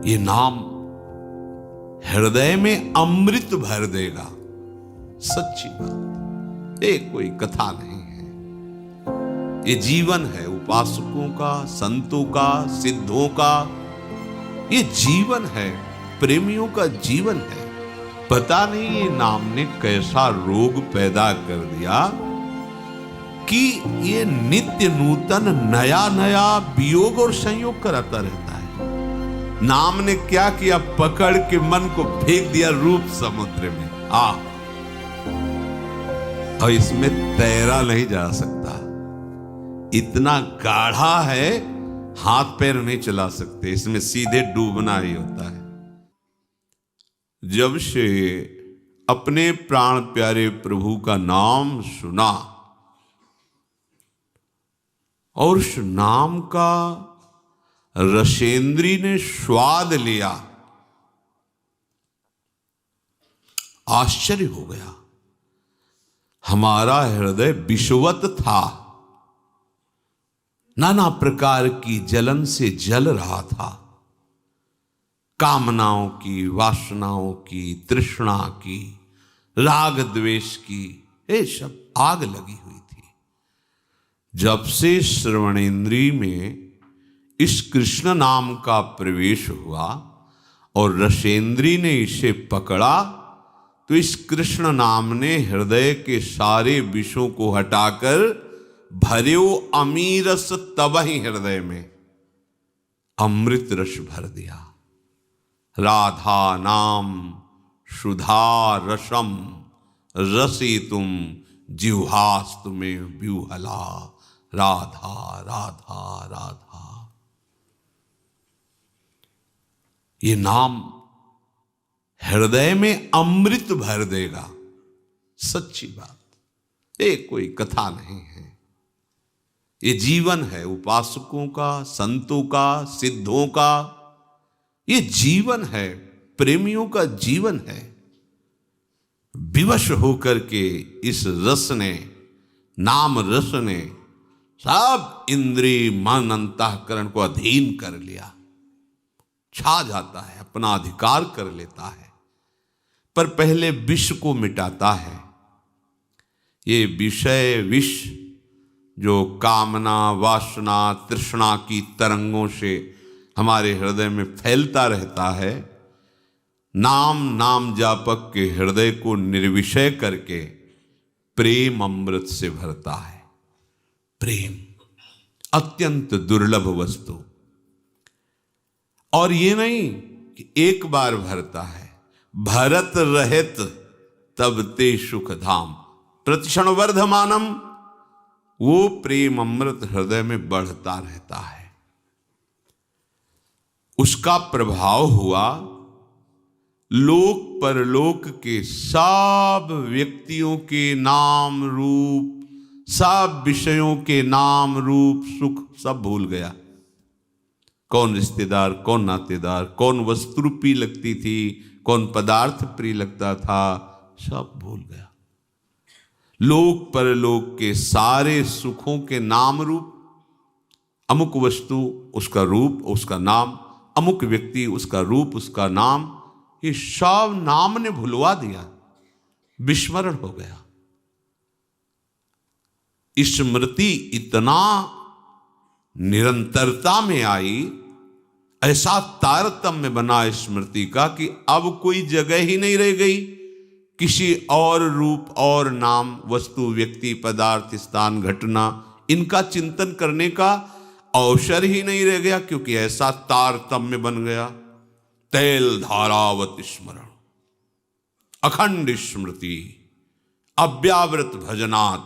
ये नाम हृदय में अमृत भर देगा। सच्ची बात, ये कोई कथा नहीं है, ये जीवन है उपासकों का, संतों का, सिद्धों का। ये जीवन है, प्रेमियों का जीवन है। पता नहीं ये नाम ने कैसा रोग पैदा कर दिया कि ये नित्य नूतन नया नया वियोग और संयोग कराता रहता है। नाम ने क्या किया, पकड़ के मन को फेंक दिया रूप समुद्र में। और इसमें तैरा नहीं जा सकता, इतना गाढ़ा है, हाथ पैर नहीं चला सकते, इसमें सीधे डूबना ही होता है। जब से अपने प्राण प्यारे प्रभु का नाम सुना और उस नाम का रसेंद्री ने स्वाद लिया, आश्चर्य हो गया। हमारा हृदय विषवत था, नाना प्रकार की जलन से जल रहा था। कामनाओं की, वासनाओं की, तृष्णा की, राग द्वेष की, ये सब आग लगी हुई थी। जब से श्रवणेन्द्रिय में इस कृष्ण नाम का प्रवेश हुआ और रसेंद्री ने इसे पकड़ा, तो इस कृष्ण नाम ने हृदय के सारे विषों को हटाकर भर्यो अमीरस तबहि हृदय में अमृत रस भर दिया। राधा नाम सुधा रसम रसितुम जिह्वास्तु में व्यूहला। राधा राधा राधा। ये नाम हृदय में अमृत भर देगा। सच्ची बात, ये कोई कथा नहीं है, ये जीवन है उपासकों का, संतों का, सिद्धों का। ये जीवन है, प्रेमियों का जीवन है। विवश होकर के इस रस ने, नाम रस ने सब इंद्रिय मन अंतःकरण को अधीन कर लिया, छा जाता है, अपना अधिकार कर लेता है। पर पहले विष को मिटाता है। ये विषय विष जो कामना, वासना, तृष्णा की तरंगों से हमारे हृदय में फैलता रहता है, नाम जापक के हृदय को निर्विषय करके प्रेम अमृत से भरता है। प्रेम अत्यंत दुर्लभ वस्तु, और ये नहीं कि एक बार भरता है, भरत रहत तब ते सुख धाम प्रतिक्षण वर्धमानम। वो प्रेम अमृत हृदय में बढ़ता रहता है। उसका प्रभाव हुआ लोक परलोक के सब व्यक्तियों के नाम रूप, सब विषयों के नाम रूप सुख सब भूल गया। कौन रिश्तेदार, कौन नातेदार, कौन वस्तु रूपी लगती थी, कौन पदार्थ प्रिय लगता था, सब भूल गया। लोक परलोक के सारे सुखों के नाम रूप, अमुक वस्तु उसका रूप उसका नाम, अमुक व्यक्ति उसका रूप उसका नाम, ये सब नाम ने भुलवा दिया, विस्मरण हो गया। स्मृति इतना निरंतरता में आई, ऐसा तारतम्य बना स्मृति का कि अब कोई जगह ही नहीं रह गई किसी और रूप और नाम, वस्तु, व्यक्ति, पदार्थ, स्थान, घटना, इनका चिंतन करने का अवसर ही नहीं रह गया, क्योंकि ऐसा तारतम्य बन गया। तैल धारावत स्मरण, अखंड स्मृति, अव्यावृत भजनात्।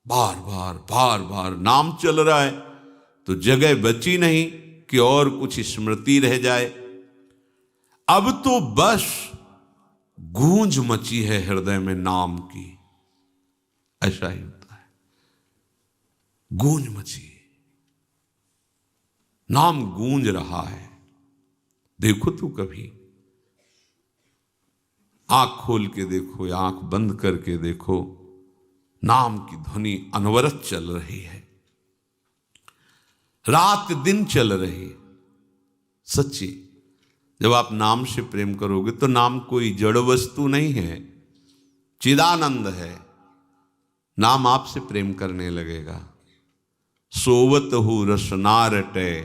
बार बार नाम चल रहा है तो जगह बची नहीं कि और कुछ स्मृति रह जाए। अब तो बस गूंज मची है हृदय में नाम की, ऐसा ही होता है, गूंज मची, नाम गूंज रहा है। देखो तो कभी आंख खोल के देखो या आंख बंद करके देखो, नाम की ध्वनि अनवरत चल रही है, रात दिन चल रही है। सच्ची जब आप नाम से प्रेम करोगे तो नाम कोई जड़ वस्तु नहीं है, चिदानंद है। नाम आपसे प्रेम करने लगेगा। सोवत हु रसना रटे,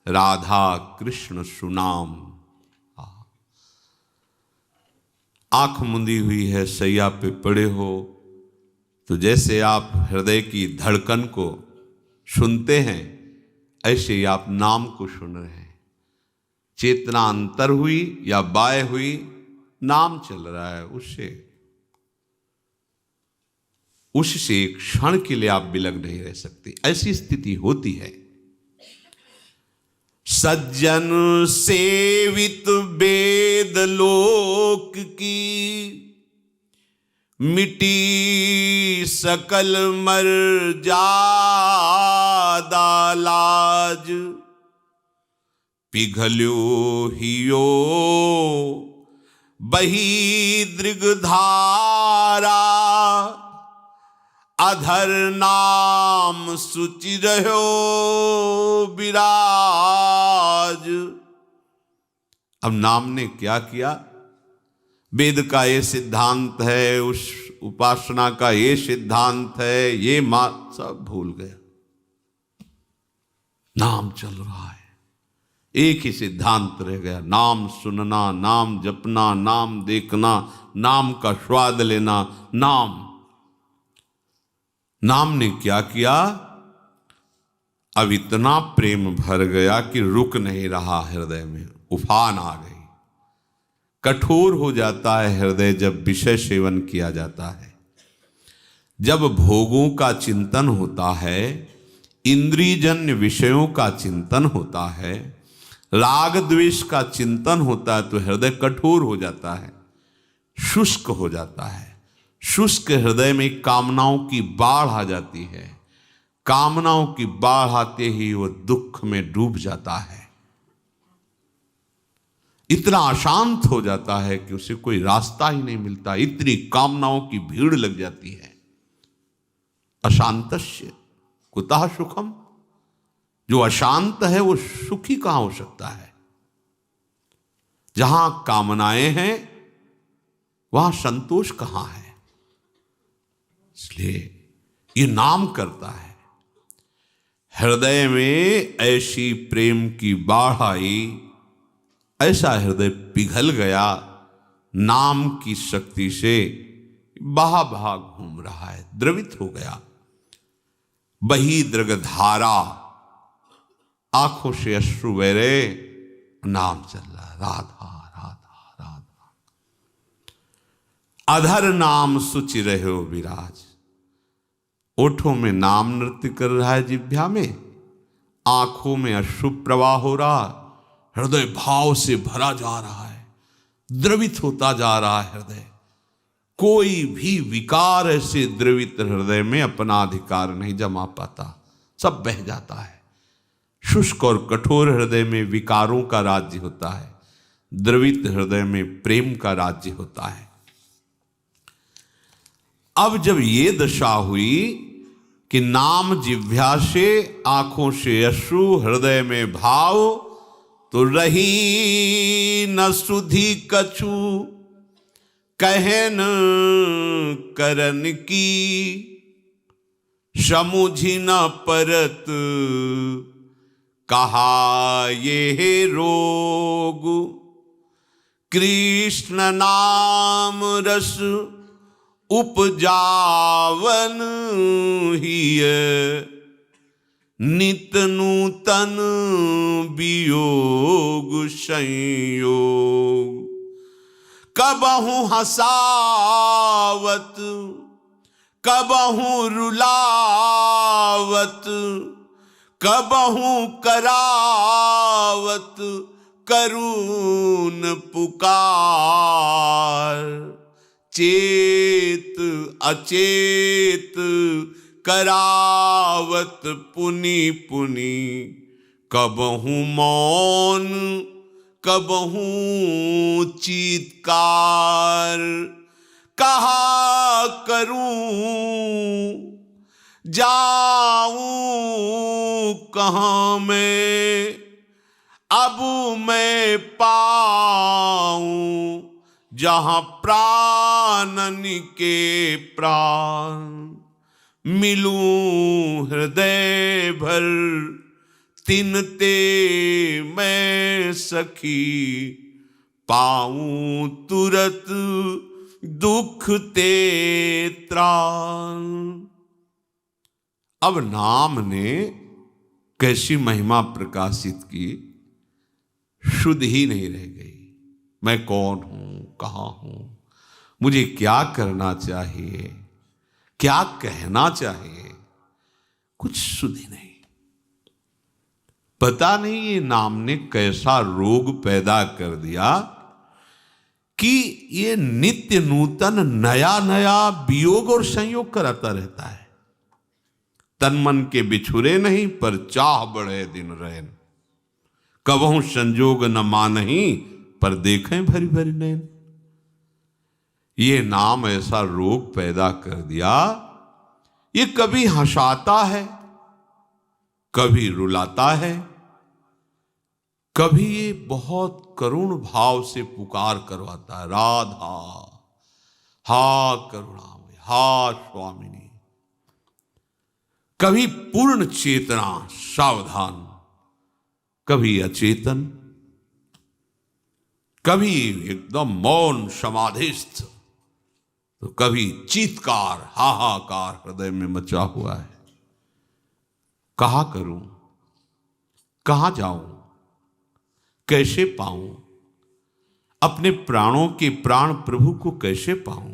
राधा कृष्ण सुनाम। आंख मुंदी हुई है, सैया पे पड़े हो, तो जैसे आप हृदय की धड़कन को सुनते हैं ऐसे ही आप नाम को सुन रहे हैं। चेतना अंतर हुई या बाय हुई, नाम चल रहा है। उससे एक क्षण के लिए आप बिलग नहीं रह सकते। ऐसी स्थिति होती है। सज्जन सेवित वेद लोक की, मिटी सकल मर्यादा लाज। पिघल्यो हियो बही दृगधारा, अधर नाम सुचि रहो विराज। अब नाम ने क्या किया? वेद का ये सिद्धांत है, उस उपासना का ये सिद्धांत है, ये सब भूल गया। नाम चल रहा है, एक ही सिद्धांत रह गया, नाम सुनना, नाम जपना, नाम देखना, नाम का स्वाद लेना। नाम ने क्या किया? अब इतना प्रेम भर गया कि रुक नहीं रहा हृदय में, उफान आ गई। कठोर हो जाता है हृदय जब विषय सेवन किया जाता है, जब भोगों का चिंतन होता है, इंद्रियजन्य विषयों का चिंतन होता है, राग द्वेष का चिंतन होता है, तो हृदय कठोर हो जाता है, शुष्क हो जाता है। शुष्क हृदय में कामनाओं की बाढ़ आ जाती है। कामनाओं की बाढ़ आते ही वो दुख में डूब जाता है, इतना अशांत हो जाता है कि उसे कोई रास्ता ही नहीं मिलता। इतनी कामनाओं की भीड़ लग जाती है। अशांतस्य कुतः सुखम, जो अशांत है वो सुखी कहां हो सकता है? जहां कामनाएं हैं वहां संतोष कहां है? इसलिए ये नाम करता है। हृदय में ऐसी प्रेम की बाढ़ आई, ऐसा हृदय पिघल गया नाम की शक्ति से, बहा बहा घूम रहा है, द्रवित हो गया। बही दृगधारा, आंखों से अश्रु बह रहे, नाम चल रहा है, राधा राधा राधा। अधर नाम सुचि रहो विराज। ओठों में नाम नृत्य कर रहा है, जिह्वा में, आंखों में अश्रु प्रवाह हो रहा, हृदय भाव से भरा जा रहा है, द्रवित होता जा रहा है हृदय। कोई भी विकार ऐसे द्रवित हृदय में अपना अधिकार नहीं जमा पाता, सब बह जाता है। शुष्क और कठोर हृदय में विकारों का राज्य होता है, द्रवित हृदय में प्रेम का राज्य होता है। अब जब ये दशा हुई कि नाम जिह्वा से, आंखों से अश्रु, हृदय में भाव, तो रही न सुधि कछु कहन करन की। समुझि न परत कहा ये रोग। कृष्ण नाम रस उपजावन हिय, नित नूतन वियोग संयोग। कबहु हसावत कबहु रुलावत, कबहु करावत करुण पुकार। चेत अचेत करावत पुनि पुनि, कबहु मौन कबहु चीत्कार। कहा करूं जाऊं कहां मैं, अब मैं पाऊं जहां प्राणन के प्राण, मिलूं हृदय भर तिनते मैं सखी, पाऊं तुरत दुख ते त्राण। अब नाम ने कैसी महिमा प्रकाशित की, शुद्ध ही नहीं रह गई। मैं कौन हूं, कहां हूं, मुझे क्या करना चाहिए, क्या कहना चाहिए, कुछ शुद्ध ही नहीं। पता नहीं ये नाम ने कैसा रोग पैदा कर दिया कि ये नित्य नूतन नया नया वियोग और संयोग कराता रहता है। तन मन के बिछुरे नहीं, पर चाह बढ़े दिन रैन, कबहू संजोग न मानही, पर देखें भरी भरी नैन। ये नाम ऐसा रोग पैदा कर दिया, ये कभी हंसाता है, कभी रुलाता है, कभी ये बहुत करुण भाव से पुकार करवाता है, राधा हा करुणामय, हा स्वामिनी। कभी पूर्ण चेतना सावधान, कभी अचेतन, कभी एकदम मौन समाधिस्थ, तो कभी चीत्कार हाहाकार हृदय में मचा हुआ है। कहाँ करूं, कहां जाऊं, कैसे पाऊं, अपने प्राणों के प्राण प्रभु को कैसे पाऊं।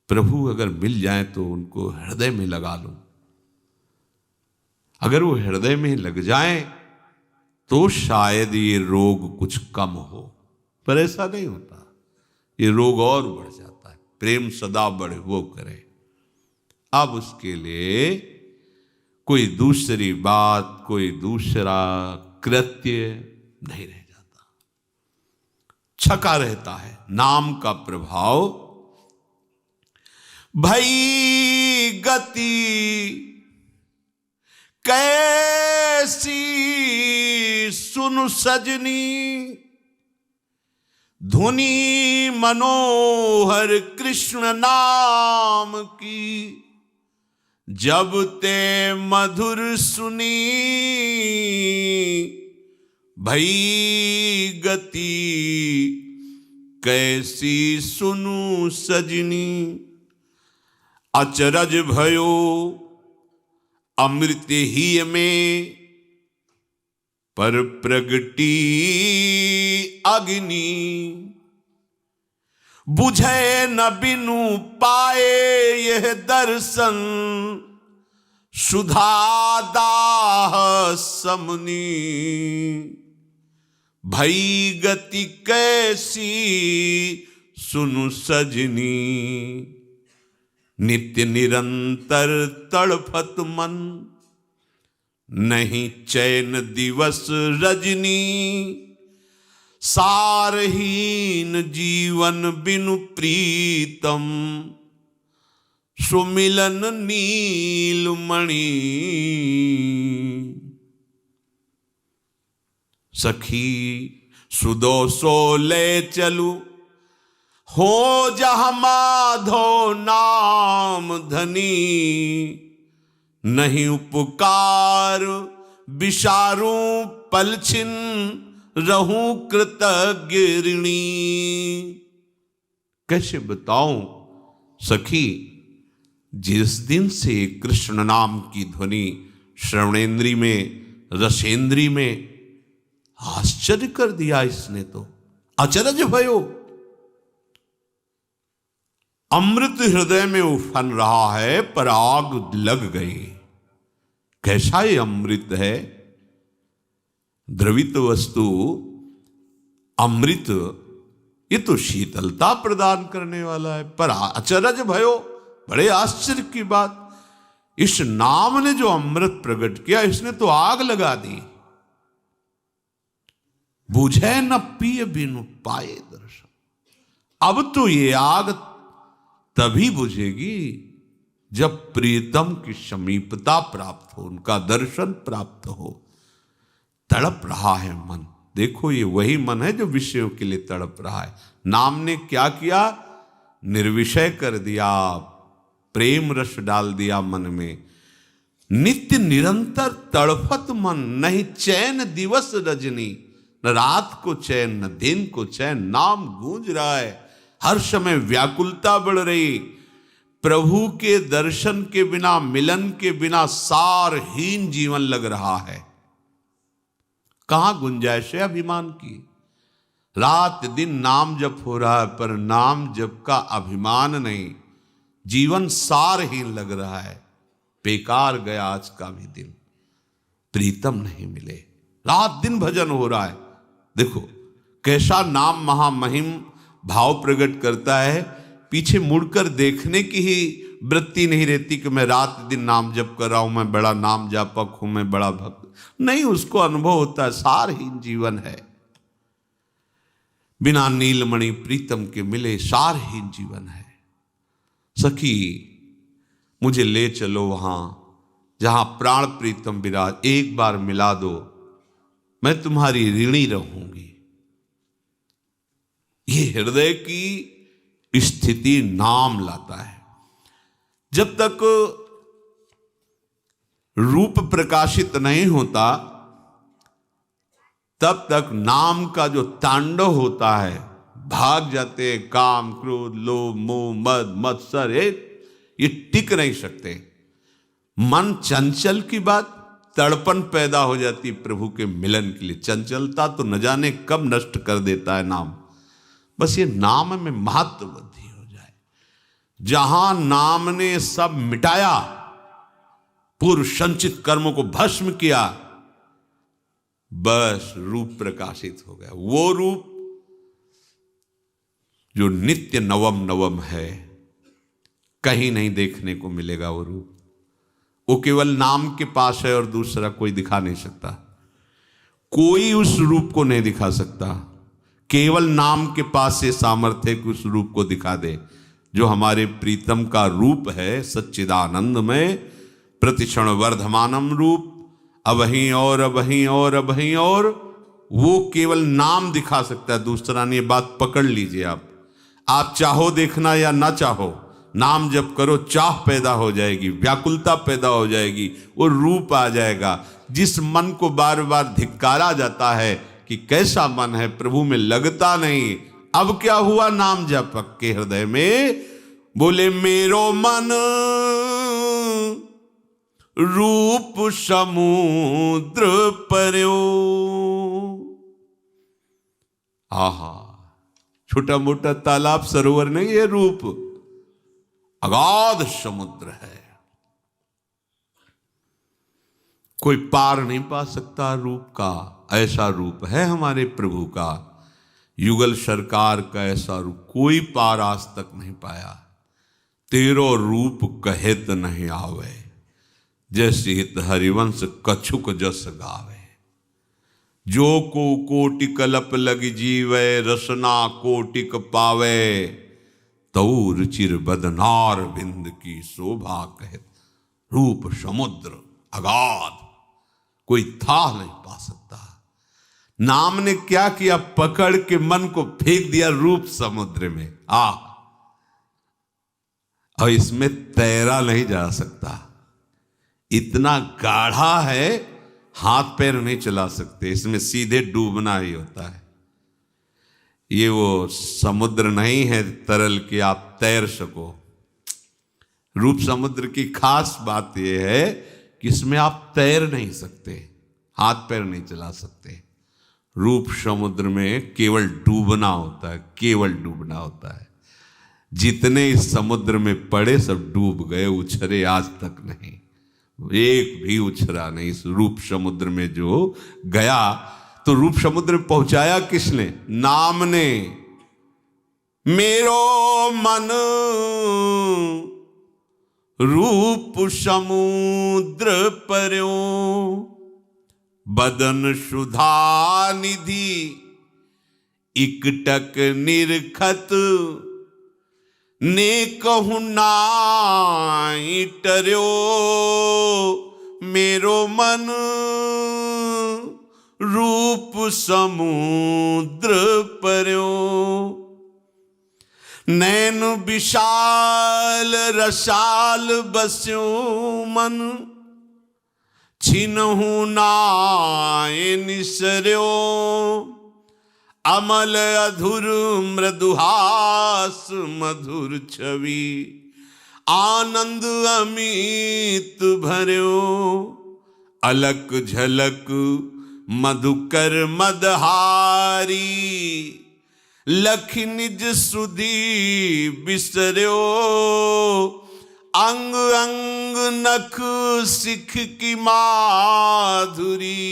प्रभु अगर मिल जाए तो उनको हृदय में लगा लूं। अगर वो हृदय में लग जाए तो शायद ये रोग कुछ कम हो, पर ऐसा नहीं होता, ये रोग और बढ़ जाता है। प्रेम सदा बढ़े वो करे। अब उसके लिए कोई दूसरी बात, कोई दूसरा कृत्य नहीं रह जाता, छका रहता है। नाम का प्रभाव भई गति कैसी सुन सजनी, धुनी मनोहर कृष्ण नाम की, जब ते मधुर सुनी, भई गति कैसी सुनु सजनी। अचरज भयो अमृत ही में, पर प्रगटी अग्नि, बुझे न बिनु पाए यह दर्शन, सुधा दाह समनी। भई गति कैसी सुनु सजनी, नित्य निरंतर तड़फत मन, नहीं चैन दिवस रजनी। सारहीन जीवन बिनु प्रीतम, सुमिलन नीलमणि। सखी सुदो सो ले चलू, हो जहाँ माधो नाम धनी। नहीं उपकार विसारू पलछिन, रहूं कृतज्ञ ऋणी। कैसे बताऊं सखी, जिस दिन से कृष्ण नाम की ध्वनि श्रवणेन्द्री में, रसेंद्री में आश्चर्य कर दिया इसने, तो अचरज भयो। अमृत हृदय में उफन रहा है, पर आग लग गई। कैसा ये अमृत है, द्रवित वस्तु अमृत, ये तो शीतलता प्रदान करने वाला है, पर अचरज भयो, बड़े आश्चर्य की बात, इस नाम ने जो अमृत प्रकट किया, इसने तो आग लगा दी। बुझे न पिय बिनु पाए दर्शन। अब तो ये आग तभी बुझेगी जब प्रीतम की समीपता प्राप्त हो, उनका दर्शन प्राप्त हो, तड़प रहा है मन। देखो ये वही मन है जो विषयों के लिए तड़प रहा है। नाम ने क्या किया? निर्विषय कर दिया, प्रेम रस डाल दिया मन में। नित्य निरंतर तड़फत मन, नहीं चैन दिवस रजनी, न रात को चैन न दिन को चैन। नाम गूंज रहा है, हर समय व्याकुलता बढ़ रही। प्रभु के दर्शन के बिना, मिलन के बिना सारहीन जीवन लग रहा है। कहां गुंजाइश है अभिमान की? रात दिन नाम जप हो रहा है, पर नाम जप का अभिमान नहीं। जीवन सारहीन लग रहा है। बेकार गया आज का भी दिन, प्रीतम नहीं मिले। रात दिन भजन हो रहा है। देखो कैसा नाम महामहिम भाव प्रकट करता है। पीछे मुड़कर देखने की ही वृत्ति नहीं रहती कि मैं रात दिन नाम जप कर रहा हूं, मैं बड़ा नाम जापक हूं, मैं बड़ा भक्त नहीं। उसको अनुभव होता है सारहीन जीवन है। बिना नीलमणि प्रीतम के मिले सारहीन जीवन है। सखी मुझे ले चलो वहां जहां प्राण प्रीतम विराज, एक बार मिला दो, मैं तुम्हारी ऋणी रहूंगी। ये हृदय की स्थिति नाम लाता है। जब तक रूप प्रकाशित नहीं होता तब तक नाम का जो तांडव होता है, भाग जाते हैं काम क्रोध लोभ मोह मद मत्सर, ये टिक नहीं सकते। मन चंचल की बात, तड़पन पैदा हो जाती प्रभु के मिलन के लिए। चंचलता तो न जाने कब नष्ट कर देता है नाम। बस ये नाम में महत्व वृद्धि हो जाए। जहां नाम ने सब मिटाया, पूर्व संचित कर्मों को भस्म किया, बस रूप प्रकाशित हो गया। वो रूप जो नित्य नवम नवम है, कहीं नहीं देखने को मिलेगा वो रूप। वो केवल नाम के पास है और दूसरा कोई दिखा नहीं सकता। कोई उस रूप को नहीं दिखा सकता। केवल नाम के पास से सामर्थ्य है कि उस रूप को दिखा दे। जो हमारे प्रीतम का रूप है सच्चिदानंद में, प्रतिक्षण वर्धमानम रूप, अबहीं और अबहीं और अबहीं और, वो केवल नाम दिखा सकता है, दूसरा नहीं। बात पकड़ लीजिए आप चाहो देखना या ना चाहो, नाम जप करो, चाह पैदा हो जाएगी, व्याकुलता पैदा हो जाएगी, वो रूप आ जाएगा। जिस मन को बार बार धिक्कारा जाता है कि कैसा मन है, प्रभु में लगता नहीं, अब क्या हुआ? नाम जपक के हृदय में बोले मेरो मन रूप समुद्र पर्यो। आहा, छोटा मोटा तालाब सरोवर नहीं, ये रूप अगाध समुद्र है। कोई पार नहीं पा सकता रूप का। ऐसा रूप है हमारे प्रभु का। युगल सरकार का ऐसा रूप कोई पार आज तक नहीं पाया। तेरो रूप कहेत नहीं आवे, जैसे हित हरिवंश कछुक जस गावे। जो को कोटि कलप लग जीवे, रसना कोटिक पावे। तौर चिर बदनार बिंद की शोभा कहत। रूप समुद्र अगाध, कोई था नहीं पा सकता। नाम ने क्या किया? पकड़ के मन को फेंक दिया रूप समुद्र में। और इसमें तैरा नहीं जा सकता, इतना गाढ़ा है, हाथ पैर नहीं चला सकते। इसमें सीधे डूबना ही होता है। ये वो समुद्र नहीं है तरल कि आप तैर सको। रूप समुद्र की खास बात यह है कि इसमें आप तैर नहीं सकते, हाथ पैर नहीं चला सकते। रूप समुद्र में केवल डूबना होता है, केवल डूबना होता है। जितने इस समुद्र में पड़े सब डूब गए, उछरे आज तक नहीं, एक भी उछरा नहीं। इस रूप समुद्र में जो गया, तो रूप समुद्र में पहुंचाया किसने? नाम ने। मेरो मन रूप समुद्र पर्यो, बदन सुधा निधि इकटक निरखत। ने कहूं नाई टर्यो, मेरो मन रूप समुद्र पर्यो। नैन विशाल रसाल बस्यो मन, छिनहु नाय निसर्यो। अमल अधुर मृदुहास मधुर छवि, आनंद अमित भर्यो। अलक झलक मधुकर मदहारी, लख निज सुधी बिसर्यो। अंग अंग नख सिख की माधुरी,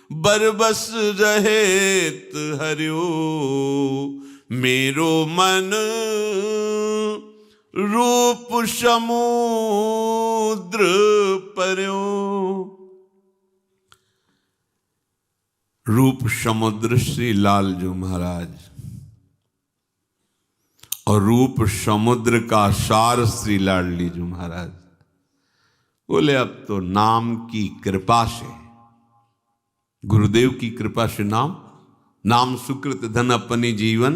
बरबस रहेत हर्यो। मेरो मन रूप समुद्र पर्यो। रूप समुद्र श्री लालजू महाराज और रूप समुद्र का सार श्री लाडली जी महाराज बोले, अब तो नाम की कृपा से, गुरुदेव की कृपा से नाम सुकृत धन अपनी जीवन,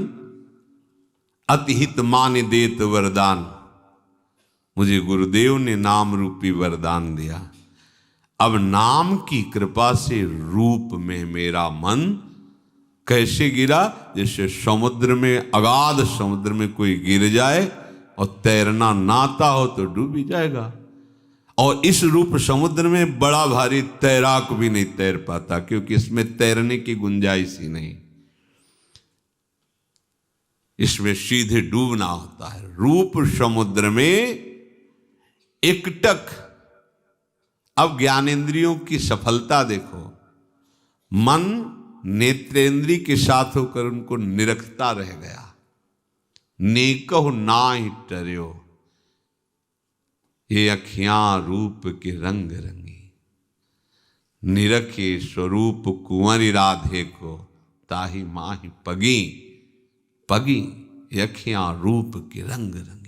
अतिहित मान देत वरदान। मुझे गुरुदेव ने नाम रूपी वरदान दिया। अब नाम की कृपा से रूप में मेरा मन कैसे गिरा, जैसे समुद्र में, अगाध समुद्र में कोई गिर जाए और तैरना ना आता हो तो डूब ही जाएगा। और इस रूप समुद्र में बड़ा भारी तैराक भी नहीं तैर पाता, क्योंकि इसमें तैरने की गुंजाइश ही नहीं, इसमें सीधे डूबना होता है। रूप समुद्र में एकटक। अब ज्ञानेंद्रियों की सफलता देखो, मन नेत्रेंद्री के साथ होकर उनको निरखता रह गया। नेकहु नाहि टर्यो, ये अखियां रूप के रंग रंगी। निरखे स्वरूप कुंवरी राधे को, ताहि माहि पगी। पगी, ये अखियां रूप के रंग रंगी।